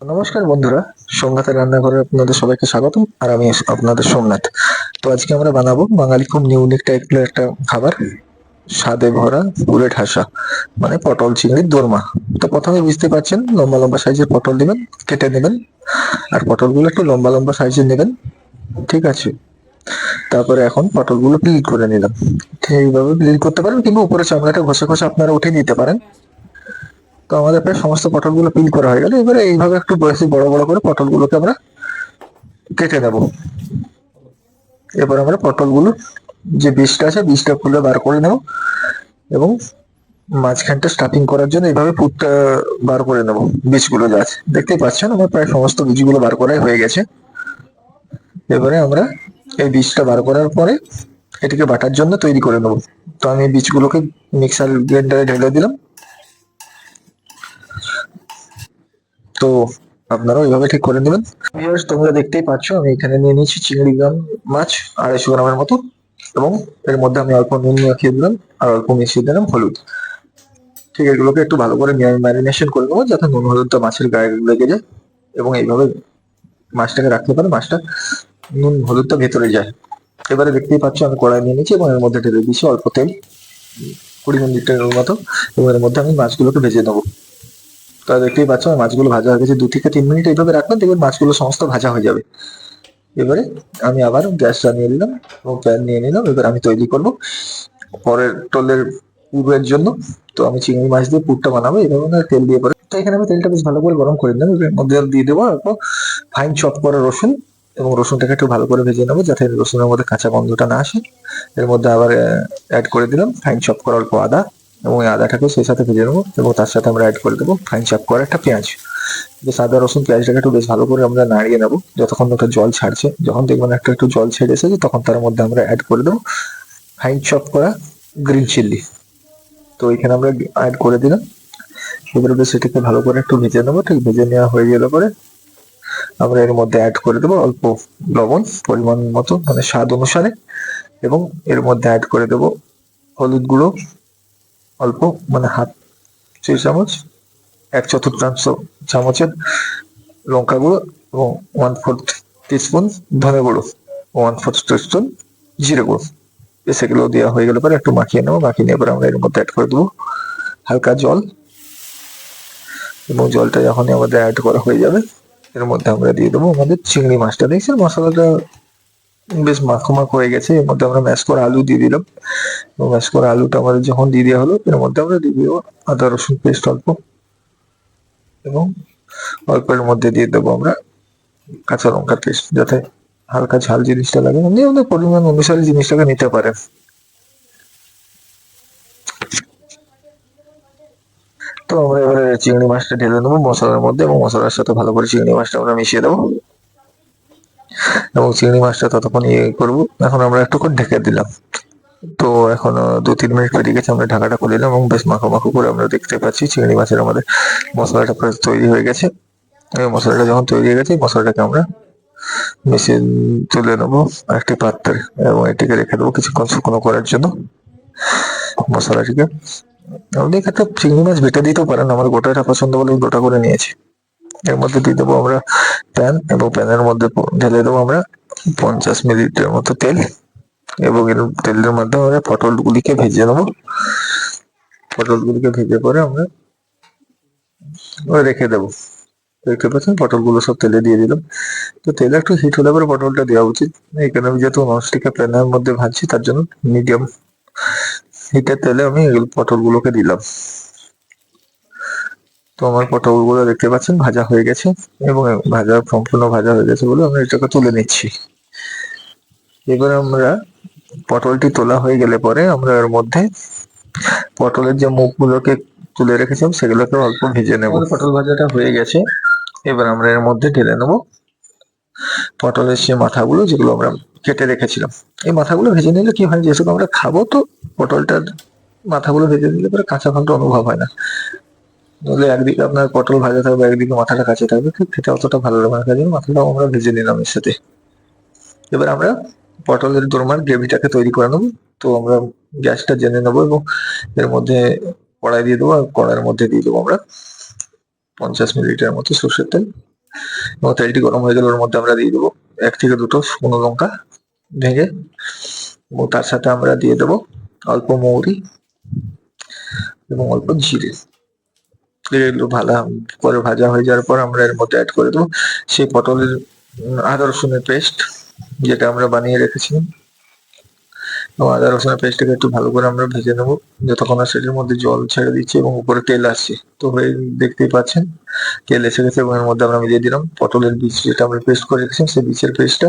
নমস্কার বন্ধুরা, সোমনাথের রান্নাঘরে আপনাদের সবাইকে স্বাগতম। আর আমি আপনাদের সোমনাথ। তো আজকে আমরা বানাবো বাঙালি খুব ইউনিক টাইপের একটা খাবার, স্বাদে ভরা পুরে ঠাসা, মানে পটল চিংড়ির দোরমা। তো প্রথমে বুঝতে পারছেন, লম্বা লম্বা সাইজের পটল নেবেন, কেটে নেবেন। আর পটলগুলো একটু লম্বা লম্বা সাইজের নেবেন, ঠিক আছে? তারপরে এখন পটলগুলো পিল করে নিলাম। এইভাবে পিল করতে পারেন, কিংবা উপরে চামড়াটা ঘষে ঘষে আপনারা উঠে নিতে পারেন। তো আমাদের প্রায় সমস্ত পটলগুলো পিল করা হয়ে গেল। এবারে এইভাবে একটু বেশি বড় বড় করে পটলগুলোকে আমরা কেটে নেব। এবার আমরা পটলগুলো যে বীজটা আছে, বীজটা খুলে বার করে নেব, এবং মাঝখানটা স্টাফিং করার জন্য এইভাবে পুরটা বার করে নেব। বীজগুলো যা আছে দেখতেই পাচ্ছেন, আমার প্রায় সমস্ত বীজগুলো বার করাই হয়ে গেছে। এবারে আমরা এই বীজটা বার করার পরে এটিকে বাটার জন্য তৈরি করে নেব। তো আমি বীজগুলোকে মিক্সার গ্রাইন্ডারে ঢেলে দিলাম। তো আপনারাও এইভাবে ঠিক করে নেবেন। ভিউয়ার্স, তোমরা দেখতেই পাচ্ছ আমি এখানে নিয়ে নিয়েছি চিংড়ি মাছ 250 গ্রামের মতো, এবং এর মধ্যে আমি অল্প নুন মাখিয়ে দিলাম, আর অল্প মিশিয়ে দিলাম হলুদ। ঠিক, এগুলোকে একটু ভালো করে ম্যারিনেশন করে নেবো, যাতে নুন হলুদটা মাছের গায়ে লেগে যায়, এবং এইভাবে মাছটাকে রাখতে পারে, মাছটা নুন হলুদটা ভেতরে যায়। এবারে দেখতেই পাচ্ছ আমি কড়াই নিয়ে নিয়েছি, এবং এর মধ্যে ঢেলে দিয়েছি অল্প তেল, 20 মিনিটের মতো, এবং এর মধ্যে আমি মাছগুলোকে ভেজে নেবো। তো দেখতেই পাচ্ছ আমার মাছগুলো ভাজা হয়ে গেছে। 2 থেকে 3 মিনিট এইভাবে রাখবেন, দেখবেন মাছগুলো সমস্ত ভাজা হয়ে যাবে। এবারে আমি আবার গ্যাস জ্বালিয়ে নিলাম এবং প্যান নিয়ে নিলাম। এবার আমি তৈরি করব পরের টোলের পুরের জন্য। তো আমি চিংড়ি মাছ দিয়ে পুরটা বানাবো, এইভাবে না তেল দিয়ে পরে। তো এখানে আমি তেলটা বেশ ভালো করে গরম করে নিলাম। এর মধ্যে দিয়ে দেবো অল্প ফাইন চপ করা রসুন, এবং রসুনটাকে একটু ভালো করে ভেজে নেবো, যাতে রসুনের মধ্যে কাঁচা গন্ধটা না আসে। এর মধ্যে আবার অ্যাড করে দিলাম ফাইন চপ করা অল্প আদা, এবং এই আদাটাকেও সেই সাথে ভেজে নেবো, এবং তার সাথে আমরা অ্যাড করে দেবো ফাইন চপ করা একটা পেঁয়াজ। বেশ আদা রসুন পেঁয়াজটাকে একটু বেশ ভালো করে আমরা নাড়িয়ে নেবো, যতক্ষণ একটা জল ছাড়ছে। যখন দেখবেন একটা একটু জল ছেড়ে এসেছে, তখন তার মধ্যে আমরা অ্যাড করে দেবো ফাইন চপ করা গ্রিন চিল্লি। তো এখানে আমরা অ্যাড করে দিলাম। এবারে বেশ এটাকে ভালো করে একটু ভেজে নেবো। ঠিক ভেজে নেওয়া হয়ে গেলে পরে আমরা এর মধ্যে অ্যাড করে দেবো অল্প লবণ পরিমাণ মতো, মানে স্বাদ অনুসারে, এবং এর মধ্যে অ্যাড করে দেবো হলুদ গুঁড়ো অল্প, মানে হাফ চা চামচ, 1/4 চামচের লঙ্কা গুঁড়ো, এবং 1/4 টিস্পুন ধনে গুঁড়ো, 1/4 টিস্পুন জিরে গুঁড়ো। বেশ এগুলো দেওয়া হয়ে গেলে পরে একটু মাখিয়ে নেবো। মাখিয়ে নেওয়ার পরে আমরা এর মধ্যে অ্যাড করে দেবো হালকা জল, এবং জলটা যখনই আমাদের অ্যাড করা হয়ে যাবে, এর মধ্যে আমরা দিয়ে দেবো আমাদের চিংড়ি মাছটা। দেখছেন মশলাটা বেশ মাখো মাখো হয়ে গেছে। এর মধ্যে আমরা ম্যাশ করা আলু দিয়ে দিলাম, এবং ম্যাশ করা আলুটা আমাদের যখন দিয়ে দেওয়া হলো, এর মধ্যে আমরা দিয়ে দেবো আদা রসুন পেস্ট অল্প, এবং অল্প এর মধ্যে দিয়ে দেবো আমরা কাঁচা লঙ্কার পেস্ট, যাতে হালকা ঝাল জিনিসটা লাগে। আপনি আমাদের পরিমাণ অনুসারে জিনিসটাকে নিতে পারেন। তো আমরা এবারে চিংড়ি মাছটা ঢেলে নেবো মশলার মধ্যে, এবং মশলার সাথে ভালো করে চিংড়ি মাছটা আমরা মিশিয়ে দেবো, এবং চিংড়ি মাছটা ততক্ষণ ইয়ে করবো। এখন আমরা একটু করে ঢেকে দিলাম। তো এখন 2-3 মিনিট পেরিয়ে গেছে, আমরা ঢাকাটা খুলে দিলাম, এবং বেশ মাখো মাখো করে আমরা দেখতে পাচ্ছি চিংড়ি মাছের আমাদের মশলাটা প্রায় তৈরি হয়ে গেছে। এবং মশলাটা যখন তৈরি হয়ে গেছে, মশলাটাকে আমরা মিশিয়ে তুলে নেবো একটি পাত্রে, এবং এটিকে রেখে দেবো কিছুক্ষণ শুকনো করার জন্য মশলাটিকে। আপনি এক্ষেত্রে চিংড়ি মাছ বেটে দিতেও পারেন, আমার গোটাটা পছন্দ বলে গোটা করে নিয়েছি। এর মধ্যে দিয়ে দেবো আমরা প্যান, এবং প্যানের মধ্যে ঢেলে দেবো আমরা 50 মিলিলিটার মতো তেল, এবং এর তেলের মধ্যে আমরা পটলগুলিকে ভেজে নেবো। পটলগুলিকে ভেজে পরে আমরা রেখে দেবো। দেখতে পাচ্ছেন পটলগুলো সব তেলে দিয়ে দিলাম। তো তেলে একটু হিট হলে পরে পটলটা দেওয়া উচিত। এখানে আমি যেহেতু ননস্টিকের প্যানের মধ্যে ভাজছি, তার জন্য মিডিয়াম হিটের তেলে আমি এগুলো পটলগুলোকে দিলাম। তো আমার পটলগুলো দেখতে পাচ্ছেন ভাজা হয়ে গেছে, এবং সম্পূর্ণ ভাজা হয়ে গেছে বলে আমরা এটাকে তুলে নিচ্ছি। এবার আমরা পটলটি তোলা হয়ে গেলে পরে আমরা এর মধ্যে পটলের যে মুখগুলোকে তুলে রেখেছিলাম, সেগুলোকে অল্প ভেজে নেব। পটল ভাজাটা হয়ে গেছে। এবার আমরা এর মধ্যে ঢেলে নেব পটলের সে মাথাগুলো, যেগুলো আমরা কেটে রেখেছিলাম। এই মাথাগুলো ভেজে নিলে কি হয়, যেহেতু আমরা খাবো, তো পটলটার মাথাগুলো ভেজে নিলে পরে কাঁচা ভাবটা অনুভব হয় না। নইলে একদিকে আপনার পটল ভাজা থাকবে, একদিকে মাথাটা কাঁচা থাকবে, ঠিক সেটা অতটা ভালো লাগে না। তাই জন্য মাথাটাও আমরা ভেজে নিলাম এর সাথে। এবার আমরা পটলের দোরমার গ্রেভিটাকে তৈরি করে নেবো। তো আমরা গ্যাসটা জেনে নেবো, এবং এর মধ্যে কড়াই দিয়ে দেবো, আর কড়াইয়ের মধ্যে দিয়ে দেবো আমরা 50 মিলিলিটার মতো সর্ষের তেল। এবং তেলটি গরম হয়ে গেলে ওর মধ্যে আমরা দিয়ে দেবো 1 থেকে 2টো শুকনো লঙ্কা ভেঙে, এবং তার সাথে আমরা দিয়ে দেবো অল্প মৌরি এবং অল্প জিরে। এগুলো ভালো করে ভাজা হয়ে যাওয়ার পর আমরা এর মধ্যে অ্যাড করে দেবো সেই পটলের আদা রসুনের পেস্ট যেটা আমরা বানিয়ে রেখেছিলাম। এবং আদা রসুনের পেস্টটাকে একটু ভালো করে আমরা ভেজে নেবো যতক্ষণ না সেটার মধ্যে জল ছেড়ে দিচ্ছে এবং উপরে তেল আসছে। তো দেখতেই পাচ্ছেন তেল এসে গেছে, এবং এর মধ্যে আমরা মিলিয়ে দিলাম পটলের বীজ যেটা আমরা পেস্ট করে রেখেছিলাম সেই বীজের পেস্টটা।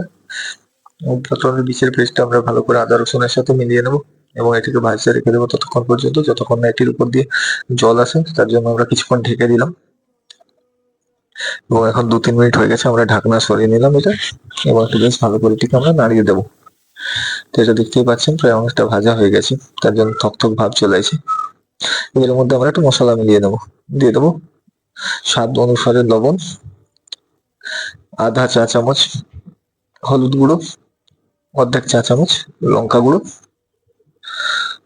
পটলের বীজের পেস্টটা আমরা ভালো করে আদা রসুনের সাথে মিলিয়ে নেবো এবং এটিকে ভাজতে রেখে দেবো ততক্ষণ পর্যন্ত যতক্ষণ না এটির উপর দিয়ে জল আসে। তার জন্য আমরা কিছুক্ষণ ঢেকে দিলাম, এবং এখন 2-3 মিনিট হয়ে গেছে। আমরা ঢাকনা সরিয়ে নিলাম এটা, এবং একটু বেশ ভালো করে এটিকে আমরা নাড়িয়ে দেবো। তো এটা দেখতেই পাচ্ছেন প্রায় অনেকটা ভাজা হয়ে গেছে, তার জন্য থকথক ভাব চলে আসে। এর মধ্যে আমরা একটু মশলা মিলিয়ে নেবো, দিয়ে দেবো স্বাদ অনুসারে লবণ, আধা চা চামচ হলুদ গুঁড়ো, অর্ধেক চা চামচ লঙ্কা গুঁড়ো,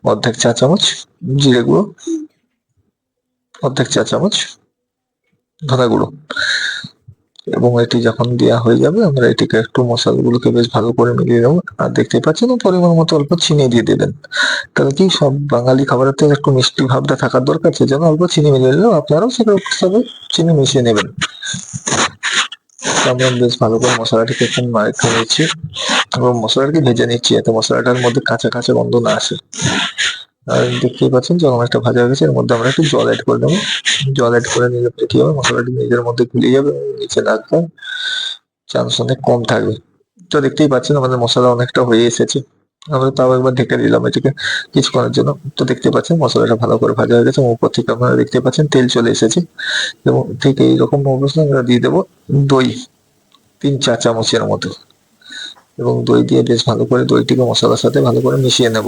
অর্ধেক চা চামচ জিরে গুঁড়ো, অর্ধেক চা চামচ ধনে গুঁড়ো। এবং এটি যখন দেওয়া হয়ে যাবে আমরা এটিকে একটু মশলাগুলোকে বেশ ভালো করে মিলিয়ে নেবো। আর দেখতেই পাচ্ছেন পরিমাণ মতো অল্প চিনি দিয়ে দেবেন, তাহলে কি সব বাঙালি খাবারের তো একটু মিষ্টি ভাবটা থাকার দরকার, সেজন্য অল্প চিনি মিলিয়ে নিলেও আপনারাও সেটা হিসাবে চিনি মিশিয়ে নেবেন। আমরা বেশ ভালো করে মশলাটিকে একটু মাখিয়ে নিচ্ছি এবং মশলাটাকে ভেজে নিচ্ছি যাতে মশলাটার মধ্যে কাঁচা কাঁচা গন্ধ না আসে। আর দেখতেই পাচ্ছেন যখন একটা ভাজা হয়ে গেছে এর মধ্যে আমরা একটু জল অ্যাড করে দেবো। জল অ্যাড করে নিলে কি হবে, মশলাটি নিজের মধ্যে গুলে যাবে এবং নিচে লাগবে চান্স অনেক কম থাকবে। তো দেখতেই পাচ্ছেন আমাদের মশলা অনেকটা হয়ে এসেছে। আমরা তাও একবার ঢেকে দিলাম এটিকে কিছুক্ষণের জন্য। তো দেখতে পাচ্ছেন মশলাটা ভালো করে ভাজা হয়ে গেছে এবং উপর থেকে আপনারা দেখতে পাচ্ছেন তেল চলে এসেছে। এবং ঠিক এইরকম অবস্থায় আমরা দিয়ে দেবো দই 3 চা চামচের মতো, এবং দই দিয়ে বেশ ভালো করে দইটিকে মশলার সাথে ভালো করে মিশিয়ে নেব।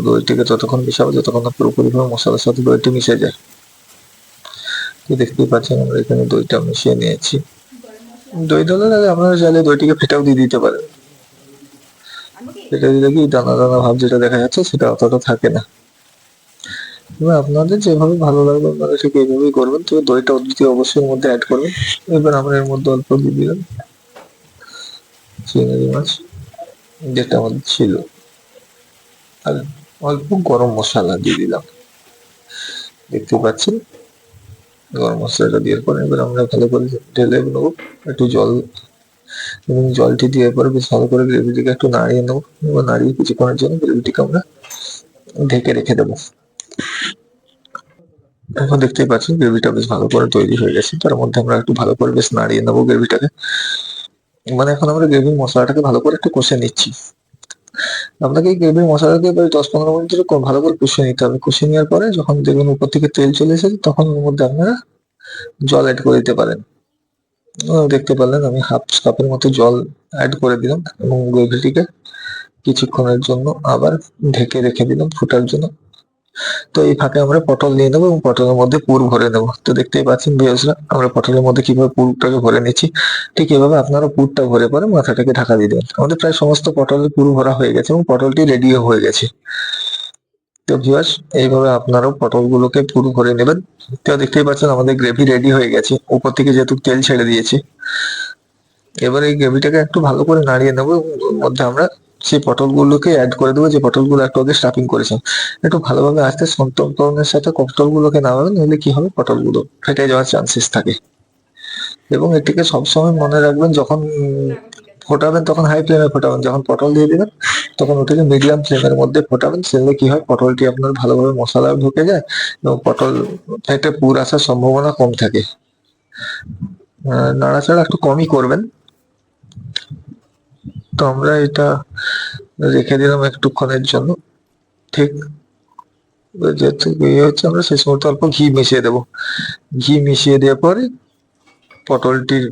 দইটিকে ততক্ষণ মিশাবো যতক্ষণ না পুরোপুরিভাবে মশলার সাথে দইটি মিশে যায়। তো দেখতেই পাচ্ছেন আমরা এখানে দইটা মিশিয়ে নিয়েছি। দই ঢালার আগে আপনারা চাইলে দইটিকে ফেটাও দিয়ে দিতে পারেন। ফেটে দিলে কি দানা দানা ভাব যেটা দেখা যাচ্ছে সেটা অতটা থাকে না। এবার আপনাদের যেভাবে ভালো লাগবে আপনারা ঠিক এইভাবেই করবেন। তবে দইটা অদ্বিতীয় অবশ্যই এর মধ্যে অ্যাড করবেন। এবার আমরা এর মধ্যে অল্প দিয়ে দিলাম চিংড়ি মাছ যেটা আমাদের ছিল, আর অল্প গরম মশলা দিয়ে দিলাম। দেখতে পাচ্ছেন গরম মশলাটা দেওয়ার পরে এবার আমরা ভালো করে ঢেলে নেবো একটু জল, এবং জলটি দেওয়ার পরে বেশ ভালো করে গ্রেভিটিকে একটু নাড়িয়ে নেবো এবং নাড়িয়ে কিছুক্ষণের জন্য গ্রেভিটিকে আমরা ঢেকে রেখে দেবো। এখন দেখতেই পাচ্ছেন গ্রেভিটা বেশ ভালো করে তৈরি হয়ে গেছে। তার মধ্যে আমরা একটু ভালো করে বেশ নাড়িয়ে নেবো গ্রেভিটাকে। মানে এখন আমরা গ্রেভির মশলাটাকে ভালো করে একটু কষে নিচ্ছি। আপনাকে এই গ্রেভির মশলাটাকে প্রায় 10-15 মিনিট ধরে ভালো করে কষিয়ে নিতে হবে। কষিয়ে নেওয়ার পরে যখন দেখবেন উপর থেকে তেল চলে এসেছে তখন ওর মধ্যে আপনারা জল অ্যাড করে দিতে পারেন। দেখতে পারলেন আমি হাফ কাপের মতো জল অ্যাড করে দিলাম এবং গ্রেভিটিকে কিছুক্ষণের জন্য আবার ঢেকে রেখে দিলাম ফোটার জন্য। তো এই ফাঁকে আমরা পটল নিয়ে নেবো এবং পটলের মধ্যে পুর ভরে নেবো। তো দেখতেই পাচ্ছেন ভিউয়ার্সরা আমরা পটলের মধ্যে কিভাবে পুরটাকে ভরে নিচ্ছি। ঠিক এভাবে আপনারা পুরটা ভরে পরে মাথাটাকে ঢাকা দিয়ে দেবেন। আমাদের প্রায় সমস্ত পটলের পুর ভরা হয়ে গেছে এবং পটলটি রেডিও হয়ে গেছে। তো ভিউয়ার্স এইভাবে আপনারাও পটলগুলোকে পুরো ভরে নেবেন। তো দেখতেই পাচ্ছেন আমাদের গ্রেভি রেডি হয়ে গেছে, উপর থেকে যেহেতু তেল ছেড়ে দিয়েছে। এবার এই গ্রেভিটাকে একটু ভালো করে নাড়িয়ে নেবো এবং ওর মধ্যে আমরা সেই পটলগুলোকে অ্যাড করে দেবো যে পটলগুলো একটু আগে স্টাফিং করেছেন। একটু ভালোভাবে আস্তে সন্তর্পণের সাথে পটলগুলোকে নামাবেন, নইলে কি হবে পটলগুলো ফেটে যাওয়ার চান্সেস থাকে। এবং এটিকে সবসময় মনে রাখবেন যখন ফোটাবেন তখন হাই ফ্লেমে ফোটাবেন, যখন পটল দিয়ে দিবেন তখন ওটাকে মিডিয়াম ফ্লেমের মধ্যে ফোটাবেন। সেলে কি হয় পটলটি আপনার ভালোভাবে মশলা ঢুকে যায় এবং পটল ফেটে পুর আসার সম্ভাবনা কম থাকে। নাড়াচাড়া একটু কমই করবেন। তো আমরা এটা রেখে দিলাম একটুক্ষণের জন্য। ঠিক যেহেতু ইয়ে হচ্ছে আমরা শেষ মুহূর্তে অল্প ঘি মিশিয়ে দেবো। ঘি মিশিয়ে দেওয়ার পরে পটলটির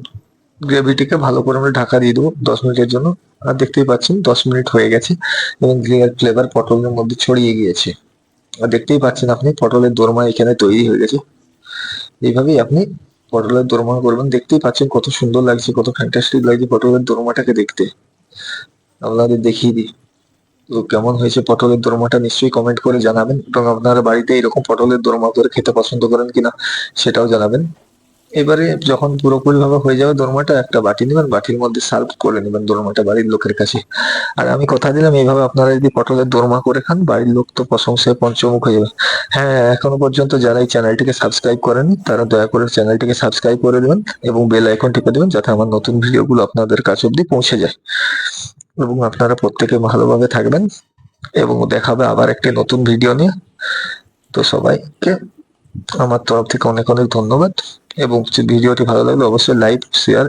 গ্রেভিটিকে ভালো করে আমরা ঢাকা দিয়ে দেবো 10 মিনিটের জন্য। আর দেখতেই পাচ্ছেন 10 মিনিট হয়ে গেছে এবং ঘিয়ের ফ্লেভার পটলের মধ্যে ছড়িয়ে গিয়েছে। আর দেখতেই পাচ্ছেন আপনি পটলের দোরমা এখানে তৈরি হয়ে গেছে। এইভাবেই আপনি পটলের দোরমা করবেন। দেখতেই পাচ্ছেন কত সুন্দর লাগছে, কত ফ্যান্টাস্টিক লাগছে পটলের দোরমাটাকে দেখতে। আপনাদের দেখিয়ে দিই। তো কেমন হয়েছে পটলের দোরমাটা নিশ্চয়ই কমেন্ট করে জানাবেন, এবং আপনারা বাড়িতে এরকম পটলের দোরমা করে খেতে পছন্দ করেন কিনা সেটাও জানাবেন। এবারে যখন পুরোপুরি ভাবে হয়ে যাবে দোরমাটা, একটা বাটি নেবেন, বাটির মধ্যে সার্ভ করে নেবেন দোরমাটা বাড়ির লোকের কাছে। আর আমি কথা দিলাম এইভাবে আপনারা যদি পটলের দোরমা করে খান, বাড়ির লোক তো প্রশংসায় পঞ্চমুখ হয়ে যাবে। হ্যাঁ, এখনো পর্যন্ত যারা এই চ্যানেলটিকে সাবস্ক্রাইব করেনি তারা দয়া করে চ্যানেলটিকে সাবস্ক্রাইব করে দেবেন এবং বেল আইকন টিপে দেবেন, যাতে আমার নতুন ভিডিওগুলো আপনাদের কাছে অব্দি পৌঁছে যায়। এবং আপনারা প্রত্যেকে ভালোভাবে থাকবেন, এবং দেখা হবে আবার একটি নতুন ভিডিও নিয়ে। তো সবাইকে আমার তরফ থেকে অনেক অনেক ধন্যবাদ, এবং ভিডিওটি ভালো লাগলে অবশ্যই লাইক, শেয়ার